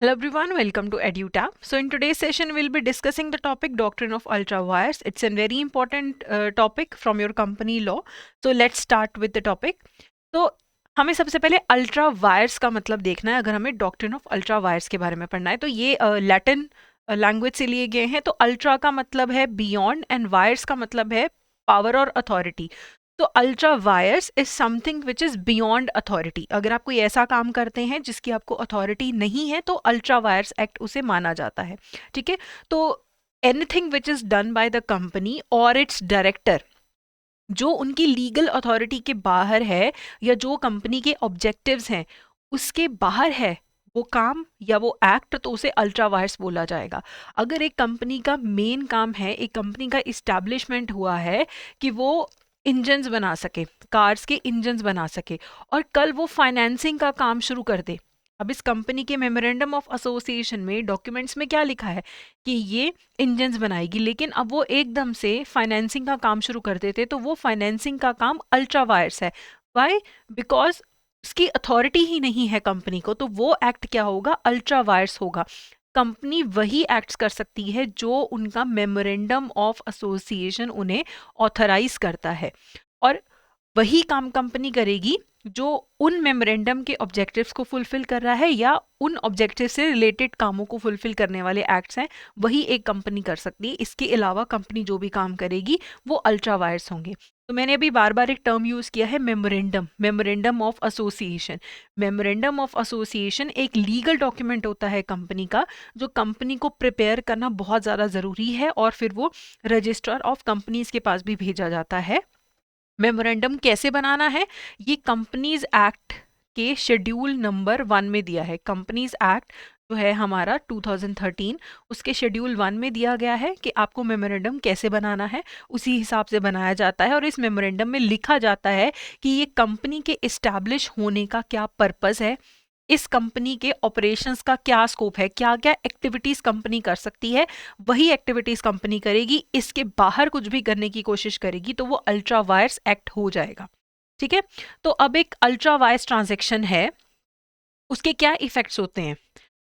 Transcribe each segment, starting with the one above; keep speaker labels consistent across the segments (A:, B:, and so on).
A: Hello everyone, welcome to EduTab. So in today's session, we'll be discussing the topic Doctrine of Ultra Wires. It's a very important topic from your company law. So let's start with the topic. तो हमें सबसे पहले ultra vires का मतलब देखना है। अगर हमें डॉक्ट्रिन ऑफ अल्ट्रा वायर्स के बारे में पढ़ना है तो ये लैटिन लैंग्वेज से लिए गए हैं। तो अल्ट्रा का मतलब है बियॉन्ड एंड वायर्स का मतलब है पावर और अथॉरिटी। तो ultra vires is something which is beyond authority. अगर आप कोई ऐसा काम करते हैं जिसकी आपको अथॉरिटी नहीं है तो अल्ट्रा वायर्स एक्ट उसे माना जाता है। ठीक है, तो anything which is done by the company और इट्स डायरेक्टर जो उनकी लीगल अथॉरिटी के बाहर है या जो कंपनी के ऑब्जेक्टिव्स हैं उसके बाहर है वो काम या वो एक्ट, तो उसे अल्ट्रा वायर्स बोला जाएगा। अगर एक कंपनी का मेन काम है, एक कंपनी का इस्टेब्लिशमेंट हुआ है कि वो इंजन्स बना सके, कार्स के इंजन्स बना सके, और कल वो फाइनेंसिंग का काम शुरू कर दे। अब इस कंपनी के मेमोरेंडम ऑफ एसोसिएशन में डॉक्यूमेंट्स में क्या लिखा है कि ये इंजन्स बनाएगी, लेकिन अब वो एकदम से फाइनेंसिंग का काम शुरू कर देते तो वो फाइनेंसिंग का काम अल्ट्रा वायर्स है। वाई? बिकॉज उसकी अथॉरिटी ही नहीं है कंपनी को, तो वो एक्ट क्या होगा? अल्ट्रा वायर्स होगा। कंपनी वही एक्ट्स कर सकती है जो उनका मेमोरेंडम ऑफ एसोसिएशन उन्हें ऑथराइज करता है, और वही काम कंपनी करेगी जो उन मेमोरेंडम के ऑब्जेक्टिव्स को फुलफिल कर रहा है या उन ऑब्जेक्टिव से रिलेटेड कामों को फुलफिल करने वाले एक्ट्स हैं, वही एक कंपनी कर सकती है। इसके अलावा कंपनी जो भी काम करेगी वो अल्ट्रा वायर्स होंगे। तो मैंने अभी बार बार एक टर्म यूज किया है, memorandum, memorandum of association. Memorandum of association एक लीगल डॉक्यूमेंट होता है कंपनी का, जो कंपनी को प्रिपेयर करना बहुत ज़्यादा ज़रूरी है, और फिर वो रजिस्ट्रार ऑफ कंपनीज के पास भी भेजा जाता है। मेमोरेंडम कैसे बनाना है? ये कंपनीज एक्ट के शेड्यूल नंबर 1 में दिया है। कंपनीज एक्ट जो है हमारा 2013, उसके शेड्यूल 1 में दिया गया है कि आपको मेमोरेंडम कैसे बनाना है। उसी हिसाब से बनाया जाता है, और इस मेमोरेंडम में लिखा जाता है कि ये कंपनी के इस्टेब्लिश होने का क्या पर्पस है, इस कंपनी के ऑपरेशंस का क्या स्कोप है, क्या क्या एक्टिविटीज कंपनी कर सकती है, वही एक्टिविटीज कंपनी करेगी। इसके बाहर कुछ भी करने की कोशिश करेगी तो वो अल्ट्रा वायर्स एक्ट हो जाएगा। ठीक है, तो अब एक अल्ट्रा वायर्स ट्रांजेक्शन है, उसके क्या इफेक्ट्स होते हैं?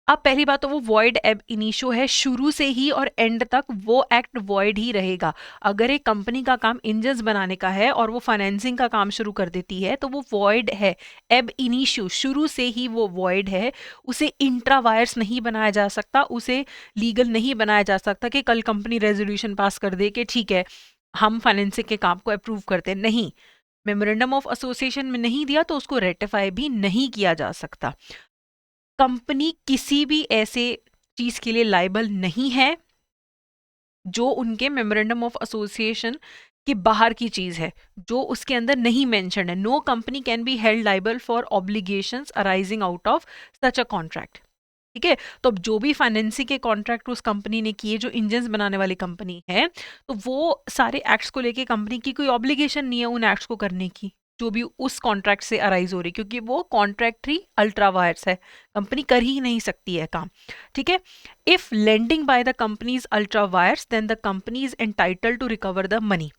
A: अब पहली बात तो वो वॉइड एब इनिशियो है, शुरू से ही और एंड तक वो एक्ट वॉइड ही रहेगा। अगर एक कंपनी का काम इंजन्स बनाने का है और वो फाइनेंसिंग का काम शुरू कर देती है तो वो वॉइड है, एब इनिशियो, शुरू से ही वो वॉइड है। उसे इंट्रा वायर्स नहीं बनाया जा सकता, उसे लीगल नहीं बनाया जा सकता कि कल कंपनी रेजोल्यूशन पास कर दे कि ठीक है हम फाइनेंसिंग के काम को अप्रूव करते हैं। नहीं, मेमोरेंडम ऑफ एसोसिएशन में नहीं दिया तो उसको रेटिफाई भी नहीं किया जा सकता। कंपनी किसी भी ऐसे चीज के लिए लाइबल नहीं है जो उनके मेमोरेंडम ऑफ एसोसिएशन के बाहर की चीज है, जो उसके अंदर नहीं मेंशन है। No company can be held liable for obligations arising out of such a contract. ठीक है, तो अब जो भी फाइनेंसिंग के कॉन्ट्रैक्ट उस कंपनी ने किए, जो इंजन्स बनाने वाली कंपनी है, तो वो सारे एक्ट्स को लेके कंपनी की कोई ऑब्लिगेशन नहीं है उन एक्ट्स को करने की जो भी उस कॉन्ट्रैक्ट से अराइज हो रही, क्योंकि वो कॉन्ट्रैक्ट ही अल्ट्रा वायर्स है, कंपनी कर ही नहीं सकती है काम। ठीक है, if lending by the company's ultra vires then the company is entitled to recover the money.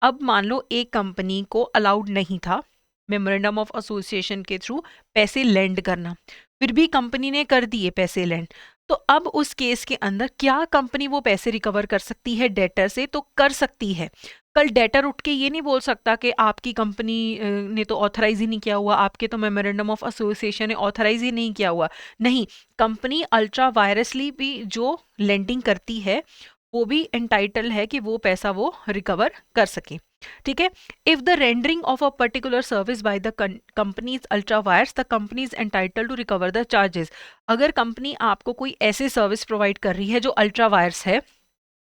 A: अब मान लो एक कंपनी को अलाउड नहीं था मेमोरेंडम ऑफ एसोसिएशन के थ्रू पैसे लेंड करना, फिर भी कंपनी ने कर दिए पैसे लेंड, तो अब उस केस के अंदर क्या कंपनी वो पैसे रिकवर कर सकती है डेटर से? तो कर सकती है। कल डेटर उठ के ये नहीं बोल सकता कि आपकी कंपनी ने तो ऑथराइज ही नहीं किया हुआ, आपके तो मेमोरेंडम ऑफ एसोसिएशन ने ऑथराइज ही नहीं किया हुआ। नहीं, कंपनी अल्ट्रा वायरसली भी जो लेंडिंग करती है वो भी एंटाइटल है कि वो पैसा वो रिकवर कर सके। ठीक है, if the rendering of a particular service by the company's ultra vires the company is entitle to recover the charges. अगर कंपनी आपको कोई ऐसे सर्विस प्रोवाइड कर रही है जो अल्ट्रा वायर्स है,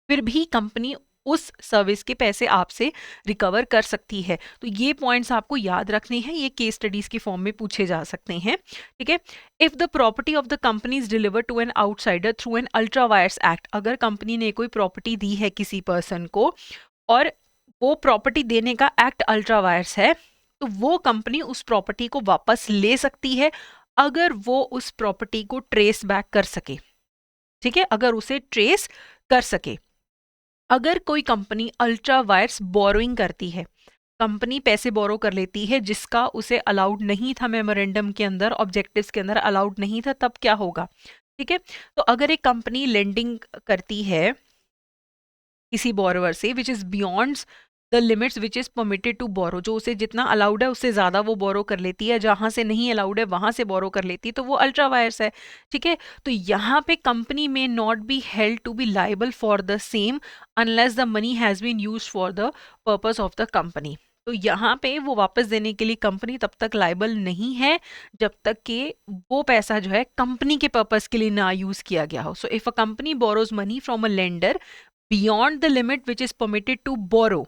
A: फिर भी कंपनी उस सर्विस के पैसे आपसे रिकवर कर सकती है। तो ये पॉइंट्स आपको याद रखने हैं, ये केस स्टडीज के फॉर्म में पूछे जा सकते हैं। ठीक है, if the property of the company is deliver to an outsider through an ultra vires act. अगर कंपनी ने कोई प्रॉपर्टी दी है किसी पर्सन को और वो प्रॉपर्टी देने का एक्ट अल्ट्रा वायर्स है, तो वो कंपनी उस प्रॉपर्टी को वापस ले सकती है अगर वो उस प्रॉपर्टी को ट्रेस बैक कर सके। ठीक है, अगर उसे ट्रेस कर सके। अगर कोई कंपनी अल्ट्रा वायर्स बोरोइंग करती है, कंपनी पैसे बोरो कर लेती है जिसका उसे अलाउड नहीं था मेमोरेंडम के अंदर, ऑब्जेक्टिव्स के अंदर अलाउड नहीं था, तब क्या होगा? ठीक है, तो अगर एक कंपनी लेंडिंग करती है किसी बोरोवर से which is beyond the limits which is permitted to borrow, जो उसे जितना अलाउड है उससे ज्यादा वो बोरो कर लेती है, जहां से नहीं अलाउड है वहां से बोरो कर लेती है, तो वो अल्ट्रा वायर्स है। ठीक है, तो यहाँ पे कंपनी में not be held to be liable for the same unless the money has been used for the purpose of the company. तो यहाँ पे वो वापस देने के लिए कंपनी तब तक लाइबल नहीं है जब तक कि वो पैसा जो है कंपनी के पर्पस के लिए ना यूज किया गया हो। So if a company borrows money from a lender beyond the limit which is permitted to borrow,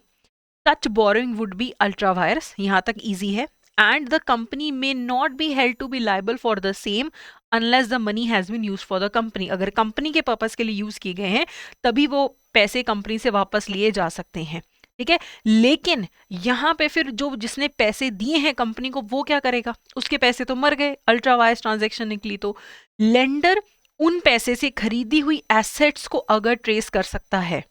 A: such borrowing would be ultra vires। यहाँ तक easy है। And the company may not be held to be liable for the same unless the money has been used for the company। अगर company के purpose के लिए use किए गए हैं तभी वो पैसे कंपनी से वापस लिए जा सकते हैं। ठीक है, लेकिन यहाँ पे फिर जो जिसने पैसे दिए हैं कंपनी को वो क्या करेगा, उसके पैसे तो मर गए, अल्ट्रा वायर्स ट्रांजेक्शन निकली। तो लेंडर उन पैसे से खरीदी हुई एसेट्स को अगर ट्रेस कर सकता है,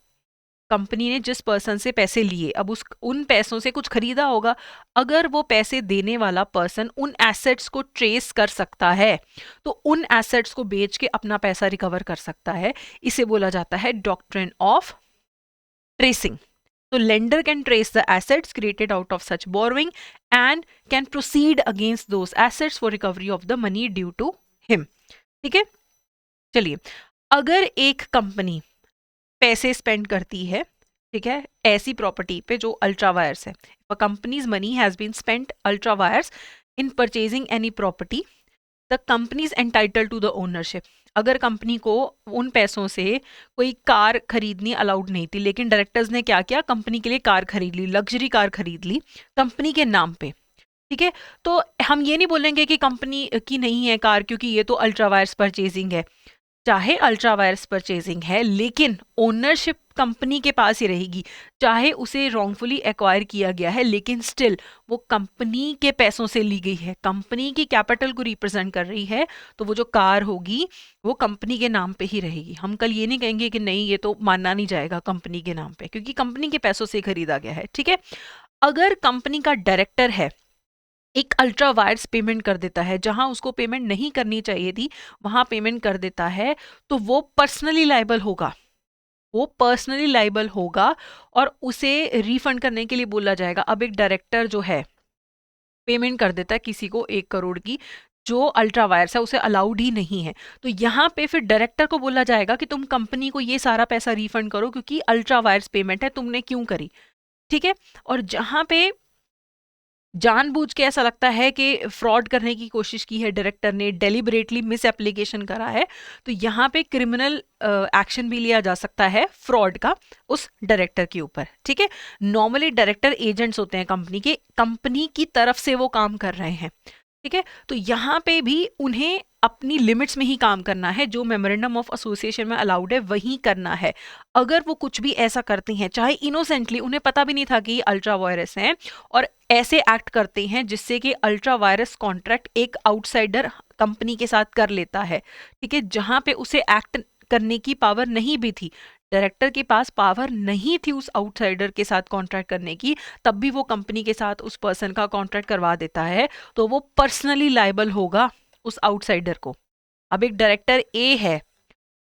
A: कंपनी ने जिस पर्सन से पैसे लिए, अब उन पैसों से कुछ खरीदा होगा, अगर वो पैसे देने वाला पर्सन उन एसेट्स को ट्रेस कर सकता है तो उन एसेट्स को बेच के अपना पैसा रिकवर कर सकता है। इसे बोला जाता है डॉक्ट्रिन ऑफ ट्रेसिंग। तो lender can trace the assets created out of such borrowing and can proceed against those assets for recovery of the money due to him. ठीक है, चलिए, अगर एक कंपनी पैसे स्पेंड करती है, ठीक है, ऐसी प्रॉपर्टी पे जो अल्ट्रा वायर्स है, company's money has been spent ultra vires in purchasing any property, the company is entitled to the ownership. अगर कंपनी को उन पैसों से कोई कार खरीदनी अलाउड नहीं थी, लेकिन डायरेक्टर्स ने क्या किया, कंपनी के लिए कार खरीद ली, लग्जरी कार खरीद ली कंपनी के नाम पे। ठीक है, तो हम ये नहीं बोलेंगे कि कंपनी की नहीं है कार क्योंकि ये तो अल्ट्रा वायर्स परचेजिंग है। चाहे अल्ट्रा वायर्स परचेजिंग है लेकिन ओनरशिप कंपनी के पास ही रहेगी, चाहे उसे रॉन्गफुली एक्वायर किया गया है लेकिन स्टिल वो कंपनी के पैसों से ली गई है, कंपनी की कैपिटल को रिप्रेजेंट कर रही है, तो वो जो कार होगी वो कंपनी के नाम पे ही रहेगी। हम कल ये नहीं कहेंगे कि नहीं ये तो मानना नहीं जाएगा कंपनी के नाम पे, क्योंकि कंपनी के पैसों से खरीदा गया है। ठीक है, अगर कंपनी का डायरेक्टर है एक अल्ट्रा वायर्स पेमेंट कर देता है जहां उसको पेमेंट नहीं करनी चाहिए थी वहां पेमेंट कर देता है, तो वो पर्सनली लाइबल होगा, वो पर्सनली लाइबल होगा और उसे रिफंड करने के लिए बोला जाएगा। अब एक डायरेक्टर जो है पेमेंट कर देता है किसी को 1 करोड़ की, जो अल्ट्रा वायर्स है उसे अलाउड ही नहीं है, तो यहाँ पे फिर डायरेक्टर को बोला जाएगा कि तुम कंपनी को ये सारा पैसा रिफंड करो क्योंकि अल्ट्रा वायर्स पेमेंट है, तुमने क्यों करी। ठीक है, और जहां पे जानबूझ के ऐसा लगता है कि फ्रॉड करने की कोशिश की है डायरेक्टर ने, डेलिबरेटली मिस एप्लीकेशन करा है, तो यहाँ पे क्रिमिनल एक्शन भी लिया जा सकता है फ्रॉड का उस डायरेक्टर के ऊपर। ठीक है, नॉर्मली डायरेक्टर एजेंट्स होते हैं कंपनी के, कंपनी की तरफ से वो काम कर रहे हैं। ठीक है, तो यहाँ पे भी उन्हें अपनी लिमिट्स में ही काम करना है, जो मेमोरेंडम ऑफ एसोसिएशन में अलाउड है वही करना है। अगर वो कुछ भी ऐसा करते हैं चाहे इनोसेंटली, उन्हें पता भी नहीं था कि अल्ट्रा वायरस हैं और ऐसे एक्ट करते हैं जिससे कि अल्ट्रा वायरस कॉन्ट्रैक्ट एक आउटसाइडर कंपनी के साथ कर लेता है। ठीक है, जहां पे उसे एक्ट करने की पावर नहीं भी थी, डायरेक्टर के पास पावर नहीं थी उस आउटसाइडर के साथ कॉन्ट्रैक्ट करने की, तब भी वो कंपनी के साथ उस पर्सन का कॉन्ट्रैक्ट करवा देता है, तो वो पर्सनली लायबल होगा उस आउटसाइडर को। अब एक डायरेक्टर ए है,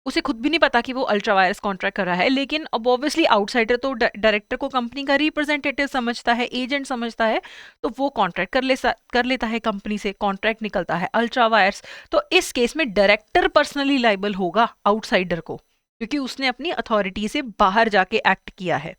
A: उसे खुद भी नहीं पता कि वो अल्ट्रा वायरस कॉन्ट्रैक्ट कर रहा है, लेकिन अब ऑब्वियसली आउटसाइडर तो डायरेक्टर को कंपनी का रिप्रेजेंटेटिव समझता है, एजेंट समझता है, तो वो कॉन्ट्रैक्ट कर लेता है कंपनी से, कॉन्ट्रैक्ट निकलता है अल्ट्रा वायरस। तो इस केस में डायरेक्टर पर्सनली लाइबल होगा आउटसाइडर को, क्योंकि उसने अपनी अथॉरिटी से बाहर जाके एक्ट किया है।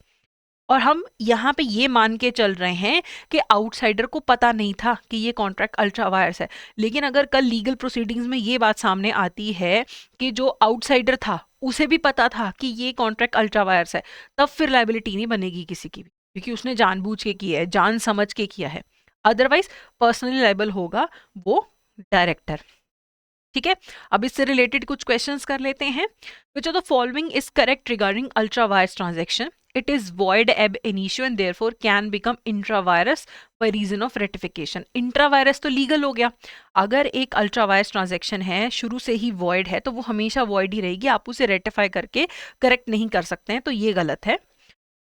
A: और हम यहाँ पे ये मान के चल रहे हैं कि आउटसाइडर को पता नहीं था कि ये कॉन्ट्रैक्ट अल्ट्रा वायर्स है, लेकिन अगर कल लीगल प्रोसीडिंग्स में ये बात सामने आती है कि जो आउटसाइडर था उसे भी पता था कि ये कॉन्ट्रैक्ट अल्ट्रा वायर्स है, तब फिर लायबिलिटी नहीं बनेगी किसी की भी, क्योंकि उसने जानबूझ के किया है, जान समझ के किया है। अदरवाइज पर्सनली लायबल होगा वो डायरेक्टर। ठीक है, अब इससे रिलेटेड कुछ क्वेश्चंस कर लेते हैं। Which of the following is correct regarding ultra vires transaction? It is void ab initio and therefore can become intravirus by reason of ratification। इंट्रावायरस तो लीगल हो गया, अगर एक अल्ट्रावायरस ट्रांजैक्शन है शुरू से ही void है तो वो हमेशा void ही रहेगी, आप उसे रेटिफाई करके करेक्ट नहीं कर सकते हैं, तो ये गलत है।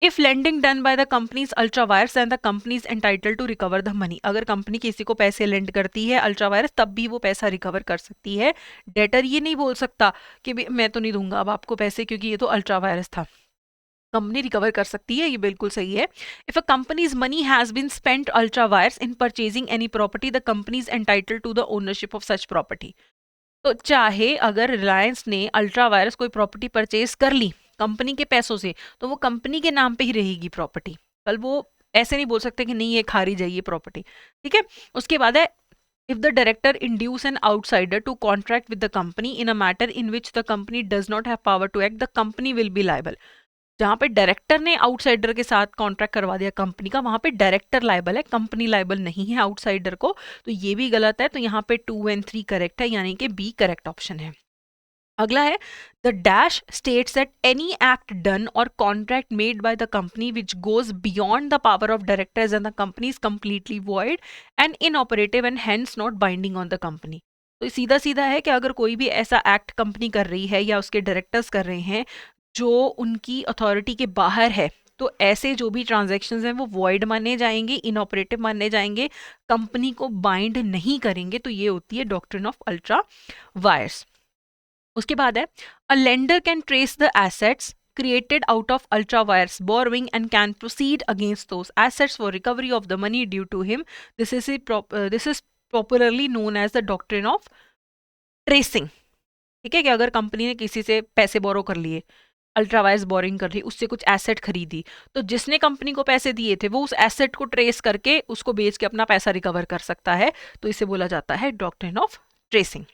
A: If lending done by the company's ultra vires and the company is entitled to recover the money, अगर कंपनी किसी को पैसे लेंड करती है अल्ट्रा वायरस, तब भी वो पैसा रिकवर कर सकती है। डेटर ये नहीं बोल सकता कि मैं तो नहीं दूंगा अब आपको पैसे क्योंकि ये तो अल्ट्रा वायरस था। कंपनी रिकवर कर सकती है, ये बिल्कुल सही है। If a company's money has been spent ultra vires in purchasing any property, the company is entitled to the ownership of such property. तो चाहे अगर रिलायंस ने अल्ट्रा वायरस कोई प्रॉपर्टी परचेज कर ली कंपनी के पैसों से, तो वो कंपनी के नाम पे ही रहेगी प्रॉपर्टी। कल वो ऐसे नहीं बोल सकते कि नहीं ये खारी जाइए प्रॉपर्टी, ठीक है। उसके बाद है if the director induce an outsider to contract with the company in a matter in which the company does not have power to act, the company will be liable। जहां पे डायरेक्टर ने outsider के साथ contract करवा दिया company का, वहां पे डायरेक्टर लायबल है, कंपनी लायबल नहीं है आउटसाइडर को। तो ये भी गलत है, तो यहाँ पे 2 and 3 करेक्ट है, यानी कि बी करेक्ट ऑप्शन है। अगला है the dash states that any act done or contract made by the company which goes beyond the power of directors and the company is completely void and inoperative and hence not binding on the company. तो सीधा सीधा है कि अगर कोई भी ऐसा act company कर रही है या उसके डायरेक्टर्स कर रहे हैं जो उनकी अथॉरिटी के बाहर है, तो ऐसे जो भी ट्रांजैक्शंस हैं वो वॉइड माने जाएंगे, इनऑपरेटिव माने जाएंगे, कंपनी को बाइंड नहीं करेंगे। तो ये होती है डॉक्ट्रिन ऑफ अल्ट्रा वायर्स। उसके बाद है a lender can trace the assets created out of ultra wires borrowing and can proceed against those assets for recovery of the money due to him. This is popularly known as the doctrine of tracing। ठीक है, कि अगर company ने किसी से पैसे बोरो कर लिए, अल्ट्रा वायर्स बोरिंग कर ली, उससे कुछ एसेट खरीदी, तो जिसने कंपनी को पैसे दिए थे वो उस एसेट को ट्रेस करके उसको बेच के अपना पैसा रिकवर कर सकता है। तो इसे बोला जाता है doctrine of tracing.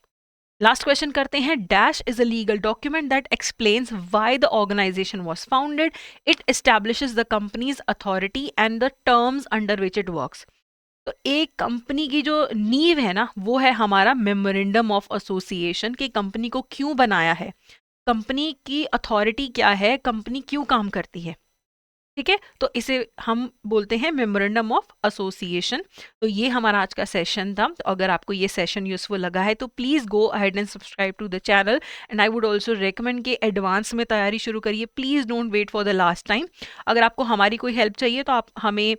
A: Last question करते हैं। Dash is a legal document that explains why the organisation was founded. It establishes the company's authority and the terms under which it works. तो एक कंपनी की जो नींव है ना, वो है हमारा मेमोरेंडम ऑफ एसोसिएशन, कि कंपनी को क्यों बनाया है, कंपनी की अथॉरिटी क्या है, कंपनी क्यों काम करती है। ठीक है, तो इसे हम बोलते हैं मेमोरेंडम ऑफ एसोसिएशन। तो ये हमारा आज का सेशन था। तो अगर आपको ये सेशन यूजफुल लगा है तो please go ahead and subscribe to the channel, and I would also recommend कि एडवांस में तैयारी शुरू करिए। Please don't wait for the last time. अगर आपको हमारी कोई हेल्प चाहिए तो आप हमें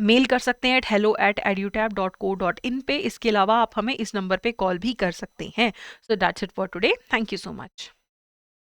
A: मेल कर सकते हैं hello@edutab.co.in पे। इसके अलावा आप हमें इस नंबर पे कॉल भी कर सकते हैं। So that's it for today. Thank you so much.